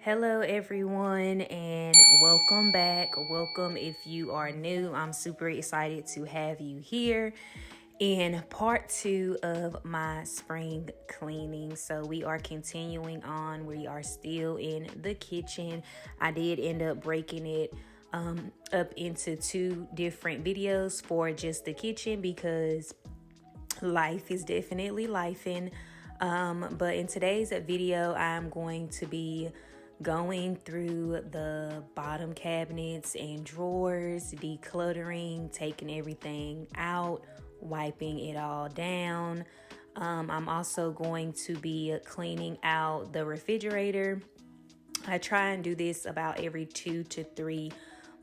Hello everyone and welcome back. Welcome if you are new. I'm super excited to have you here in part 2 of my spring cleaning. So we are continuing on. We are still in the kitchen. I did end up breaking it up into 2 different videos for just the kitchen because life is definitely lifing. But in today's video, I'm going to be going through the bottom cabinets and drawers, decluttering, taking everything out, wiping it all down. I'm also going to be cleaning out the refrigerator. I try and do this about every 2 to 3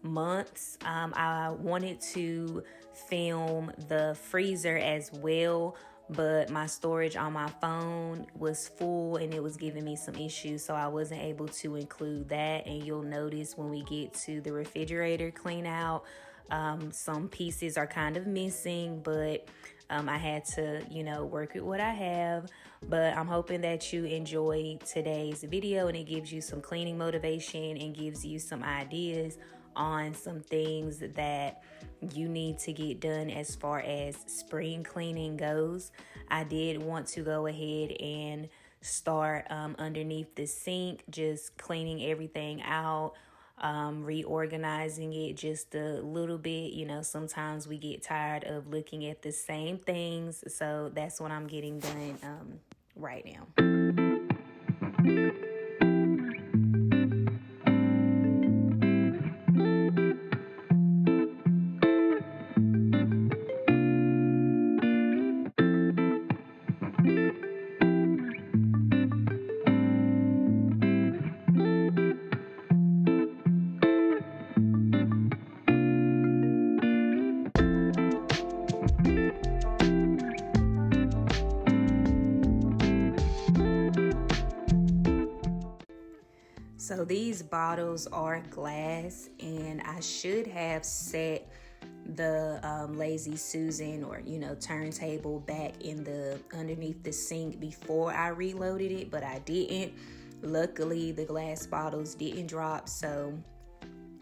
months. I wanted to film the freezer as well, but my storage on my phone was full and it was giving me some issues, so I wasn't able to include that. And you'll notice when we get to the refrigerator clean out, some pieces are kind of missing, but I had to, work with what I have. But I'm hoping that you enjoy today's video and it gives you some cleaning motivation and gives you some ideas on some things that you need to get done as far as spring cleaning goes. I did want to go ahead and start underneath the sink, just cleaning everything out, reorganizing it just a little bit. Sometimes we get tired of looking at the same things, so that's what I'm getting done right now. So these bottles are glass, and I should have set the Lazy Susan or turntable back in the underneath the sink before I reloaded it, but I didn't. Luckily the glass bottles didn't drop, so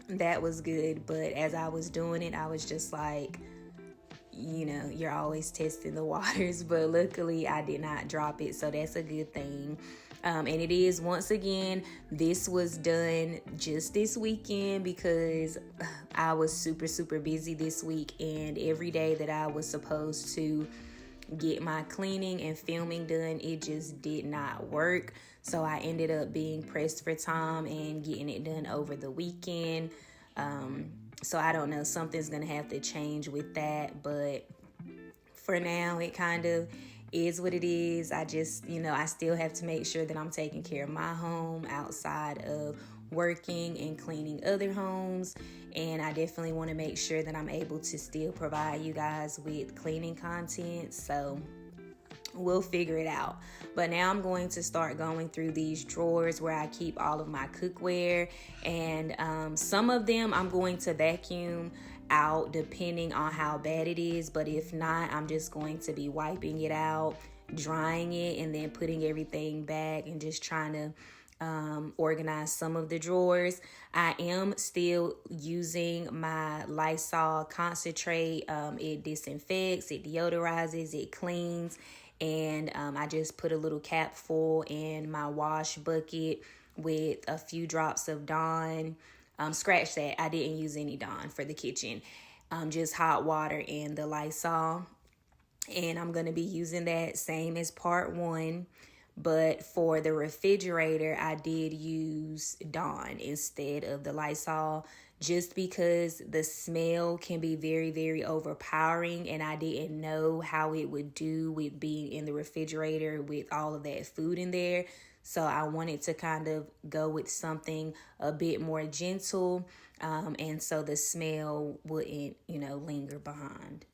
that was good. But as I was doing it, I was just like, you're always testing the waters, but luckily I did not drop it, so that's a good thing. And it is, once again, this was done just this weekend because I was super busy this week, and every day that I was supposed to get my cleaning and filming done, it just did not work. So I ended up being pressed for time and getting it done over the weekend. So I don't know, something's gonna have to change with that, but for now it kind of is what it is. I just, I still have to make sure that I'm taking care of my home outside of working and cleaning other homes. And I definitely want to make sure that I'm able to still provide you guys with cleaning content. So we'll figure it out. But now I'm going to start going through these drawers where I keep all of my cookware. And some of them I'm going to vacuum out depending on how bad it is, but if not, I'm just going to be wiping it out, drying it, and then putting everything back and just trying to organize some of the drawers. I am still using my Lysol concentrate. It disinfects, it deodorizes, it cleans, and I just put a little cap full in my wash bucket with a few drops of Dawn. Scratch that, I didn't use any Dawn for the kitchen. Just hot water and the Lysol. And I'm going to be using that same as part 1. But for the refrigerator, I did use Dawn instead of the Lysol, just because the smell can be very overpowering, and I didn't know how it would do with being in the refrigerator with all of that food in there. So I wanted to kind of go with something a bit more gentle, and so the smell wouldn't, linger behind.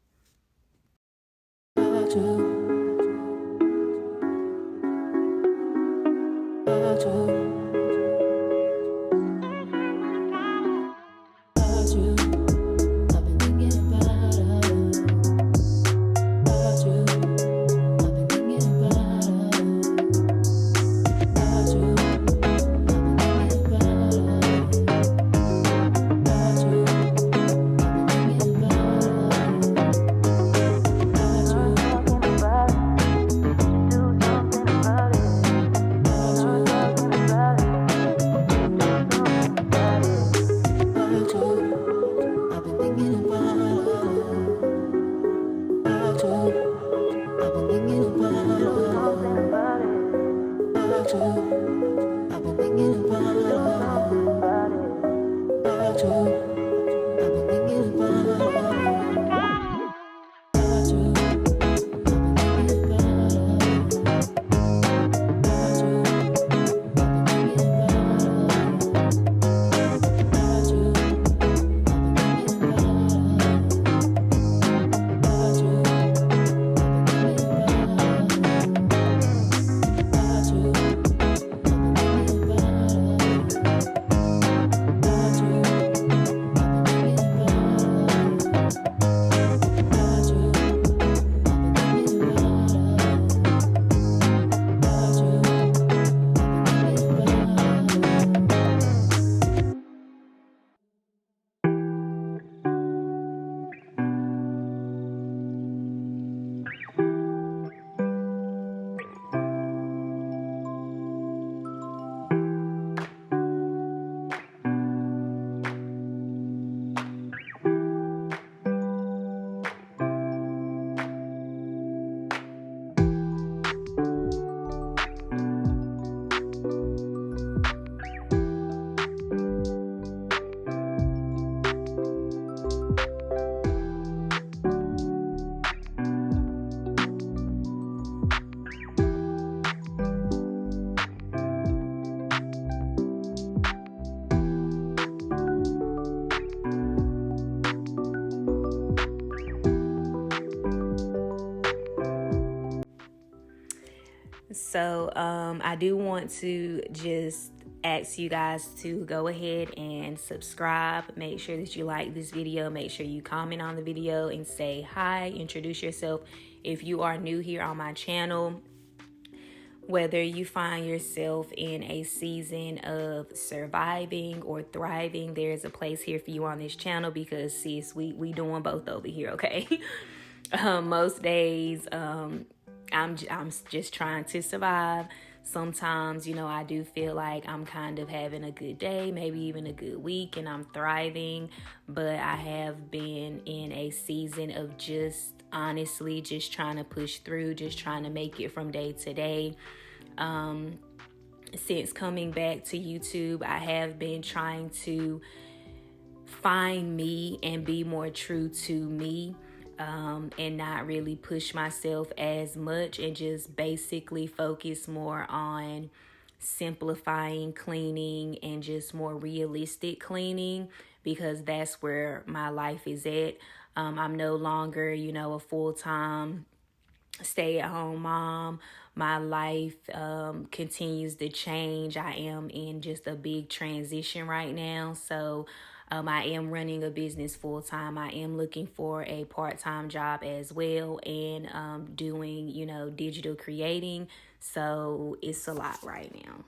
So I do want to just ask you guys to go ahead and subscribe. Make sure that you like this video. Make sure you comment on the video and say hi, introduce yourself. If you are new here on my channel, whether you find yourself in a season of surviving or thriving, there's a place here for you on this channel, because sis, we doing both over here, okay? Most days, I'm just trying to survive. Sometimes, I do feel like I'm kind of having a good day, maybe even a good week, and I'm thriving. But I have been in a season of just honestly just trying to push through, just trying to make it from day to day. Since coming back to YouTube, I have been trying to find me and be more true to me. And not really push myself as much, and just basically focus more on simplifying cleaning and just more realistic cleaning, because that's where my life is at. I'm no longer, a full-time stay-at-home mom. My life continues to change. I am in just a big transition right now. So I am running a business full-time. I am looking for a part-time job as well, and doing, digital creating. So it's a lot right now.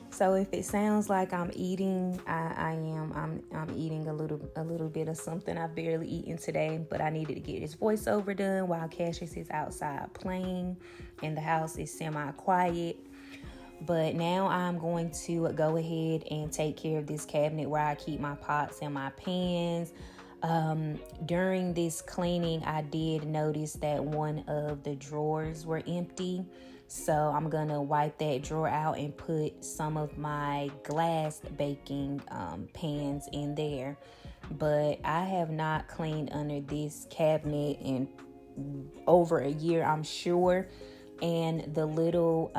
So if it sounds like I'm eating, I am. I'm eating a little bit of something I've barely eaten today, but I needed to get this voiceover done while Cassius is outside playing and the house is semi-quiet. But now I'm going to go ahead and take care of this cabinet where I keep my pots and my pans. During this cleaning, I did notice that one of the drawers were empty. So I'm going to wipe that drawer out and put some of my glass baking pans in there. But I have not cleaned under this cabinet in over a year, I'm sure. And the little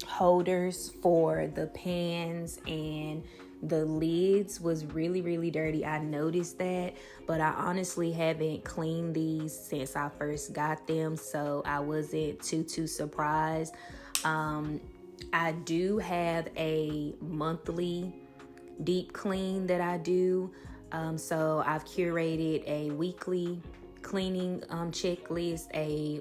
holders for the pans and the lids was really dirty. I noticed that, but I honestly haven't cleaned these since I first got them, so I wasn't too surprised. I do have a monthly deep clean that I do. So I've curated a weekly cleaning checklist, a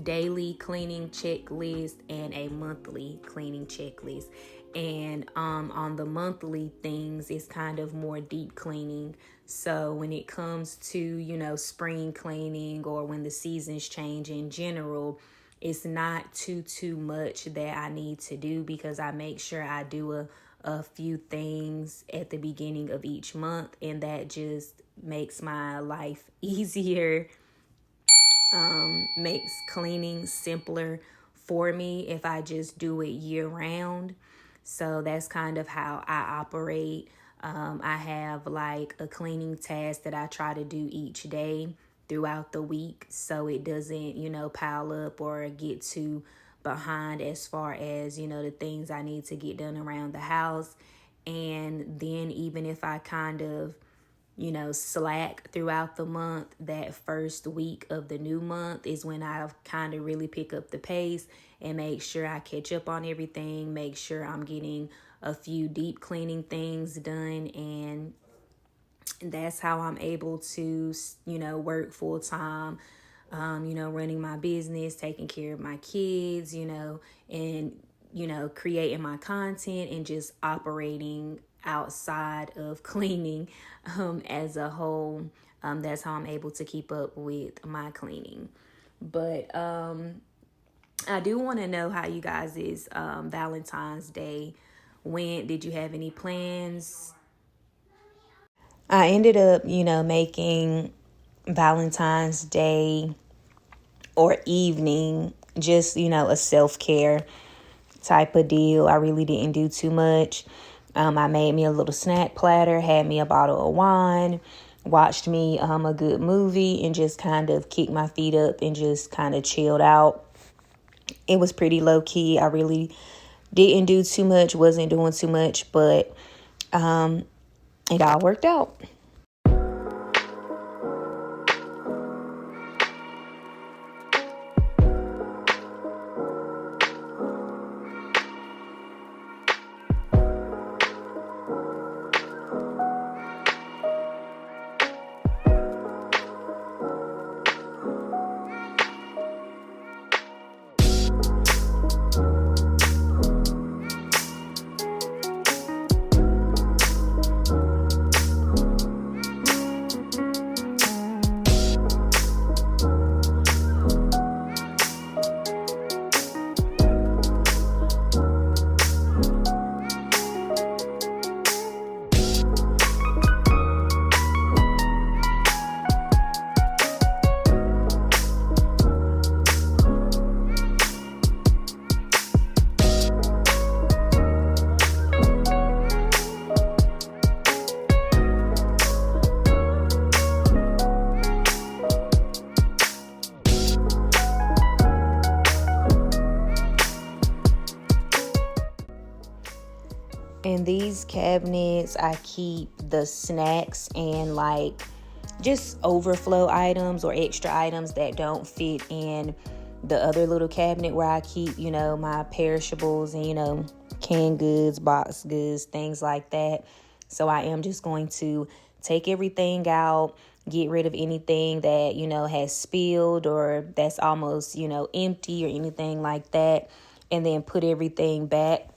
daily cleaning checklist, and a monthly cleaning checklist. And on the monthly things, it's kind of more deep cleaning. So when it comes to, spring cleaning, or when the seasons change in general, it's not too much that I need to do, because I make sure I do a few things at the beginning of each month, and that just makes my life easier, makes cleaning simpler for me if I just do it year round. So that's kind of how I operate. I have like a cleaning task that I try to do each day throughout the week, so it doesn't, pile up or get too behind as far as, the things I need to get done around the house. And then even if I kind of, slack throughout the month, that first week of the new month is when I kind of really pick up the pace and make sure I catch up on everything, make sure I'm getting a few deep cleaning things done. And that's how I'm able to, work full time, running my business, taking care of my kids, and, creating my content and just operating outside of cleaning as a whole. That's how I'm able to keep up with my cleaning. But I do want to know how you guys' Valentine's Day went. Did you have any plans? I ended up, making Valentine's Day or evening just, a self-care type of deal. I really didn't do too much. I made me a little snack platter, had me a bottle of wine, watched me a good movie, and just kind of kicked my feet up and just kind of chilled out. It was pretty low key. I really didn't do too much, wasn't doing too much, but it all worked out. In these cabinets, I keep the snacks and like just overflow items or extra items that don't fit in the other little cabinet where I keep, my perishables and, canned goods, boxed goods, things like that. So I am just going to take everything out, get rid of anything that, has spilled or that's almost, empty or anything like that, and then put everything back.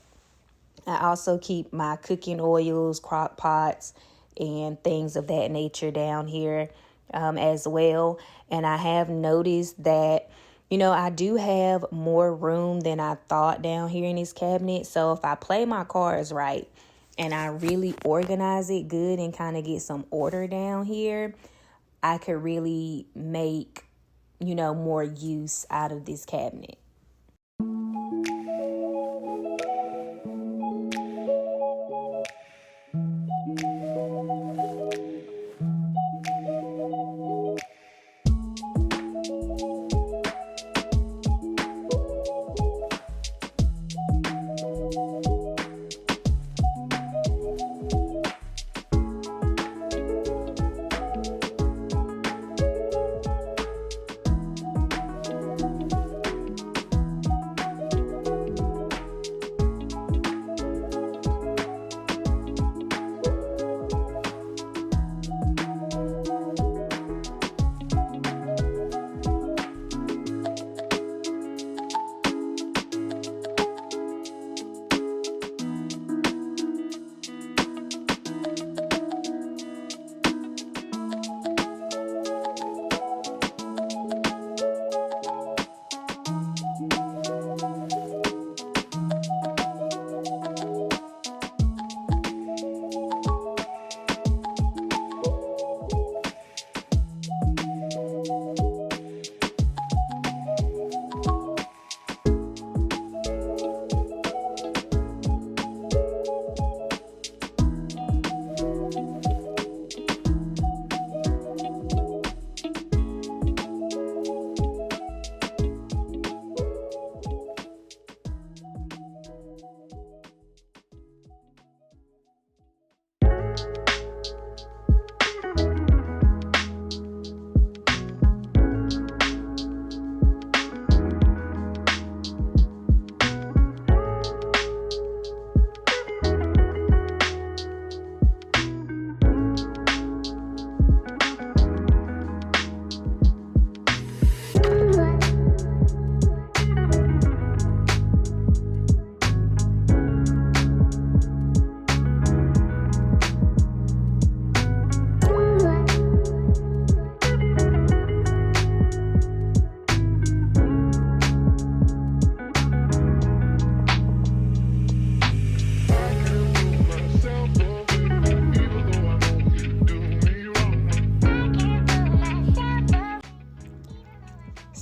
I also keep my cooking oils, crock pots, and things of that nature down here as well. And I have noticed that, I do have more room than I thought down here in this cabinet. So if I play my cards right and I really organize it good and kind of get some order down here, I could really make, more use out of this cabinet.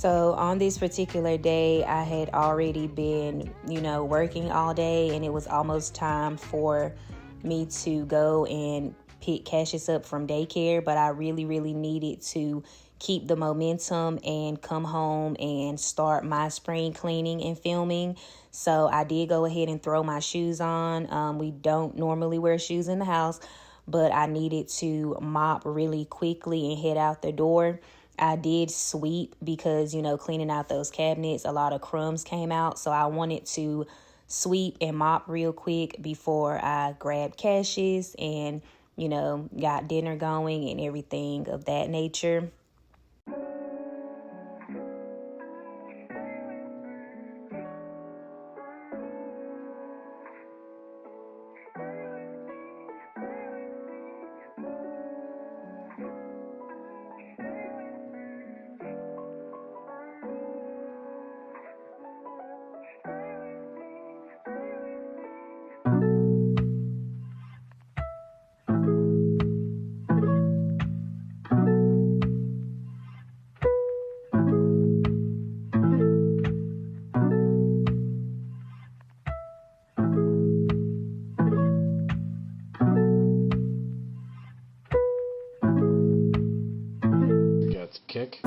So on this particular day, I had already been, working all day, and it was almost time for me to go and pick Cassius up from daycare, but I really, really needed to keep the momentum and come home and start my spring cleaning and filming. So I did go ahead and throw my shoes on. We don't normally wear shoes in the house, but I needed to mop really quickly and head out the door. I did sweep because, cleaning out those cabinets, a lot of crumbs came out. So I wanted to sweep and mop real quick before I grabbed Cassius and, got dinner going and everything of that nature. Kick.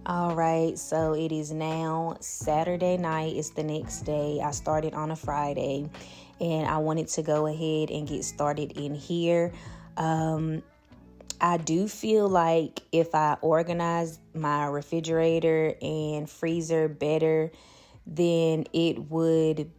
All right, so it is now Saturday night. It's the next day. I started on a Friday, and I wanted to go ahead and get started in here. I do feel like if I organize my refrigerator and freezer better, then it would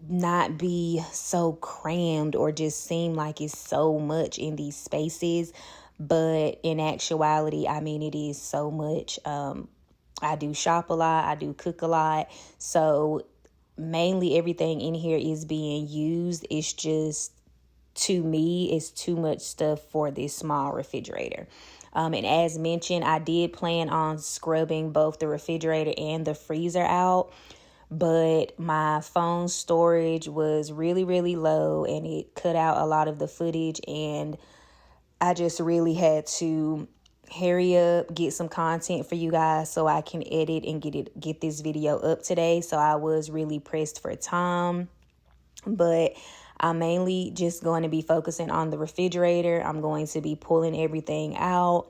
not be so crammed or just seem like it's so much in these spaces. But in actuality, it is so much. I do shop a lot. I do cook a lot. So mainly everything in here is being used. It's just, to me, it's too much stuff for this small refrigerator. And as mentioned, I did plan on scrubbing both the refrigerator and the freezer out, but my phone storage was really, really low and it cut out a lot of the footage, and I just really had to hurry up, get some content for you guys so I can edit and get this video up today. So I was really pressed for time, but I'm mainly just going to be focusing on the refrigerator. I'm going to be pulling everything out,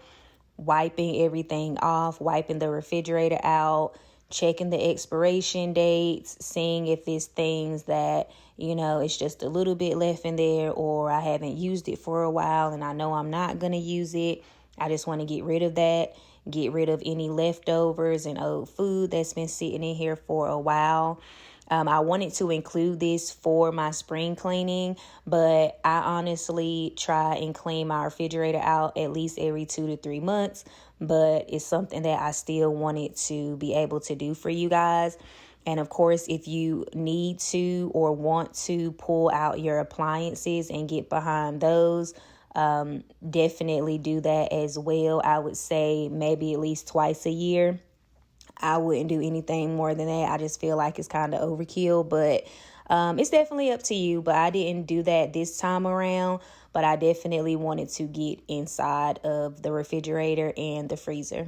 wiping everything off, wiping the refrigerator out, checking the expiration dates, seeing if it's things that, it's just a little bit left in there, or I haven't used it for a while and I know I'm not going to use it. I just want to get rid of that, get rid of any leftovers and old food that's been sitting in here for a while. I wanted to include this for my spring cleaning, but I honestly try and clean my refrigerator out at least every 2 to 3 months. But it's something that I still wanted to be able to do for you guys. And of course, if you need to or want to pull out your appliances and get behind those, definitely do that as well. I would say maybe at least twice a year. I wouldn't do anything more than that. I just feel like it's kind of overkill, but it's definitely up to you. But I didn't do that this time around, but I definitely wanted to get inside of the refrigerator and the freezer.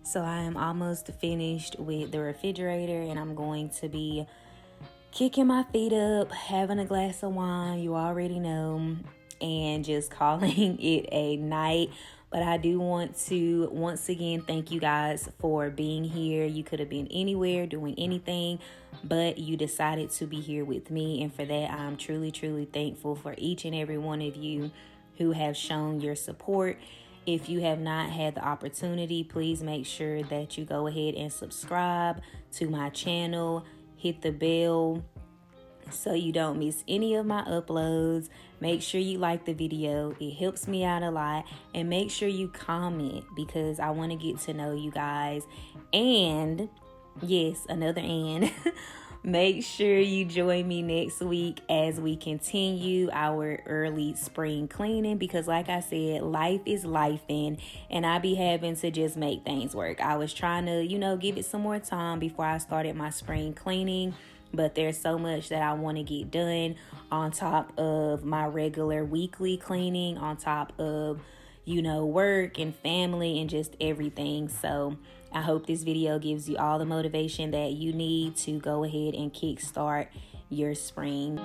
So I am almost finished with the refrigerator, and I'm going to be kicking my feet up, having a glass of wine, you already know, and just calling it a night. But I do want to once again thank you guys for being here. You could have been anywhere doing anything, but you decided to be here with me. And for that, I'm truly, truly thankful for each and every one of you who have shown your support. If you have not had the opportunity, please make sure that you go ahead and subscribe to my channel. Hit the bell so you don't miss any of my uploads. Make sure you like the video. It helps me out a lot. And make sure you comment, because I want to get to know you guys. And yes, another and make sure you join me next week as we continue our early spring cleaning, because like I said, life is lifing, and I be having to just make things work. I was trying to, give it some more time before I started my spring cleaning, but there's so much that I want to get done on top of my regular weekly cleaning, on top of, work and family and just everything. So I hope this video gives you all the motivation that you need to go ahead and kickstart your spring.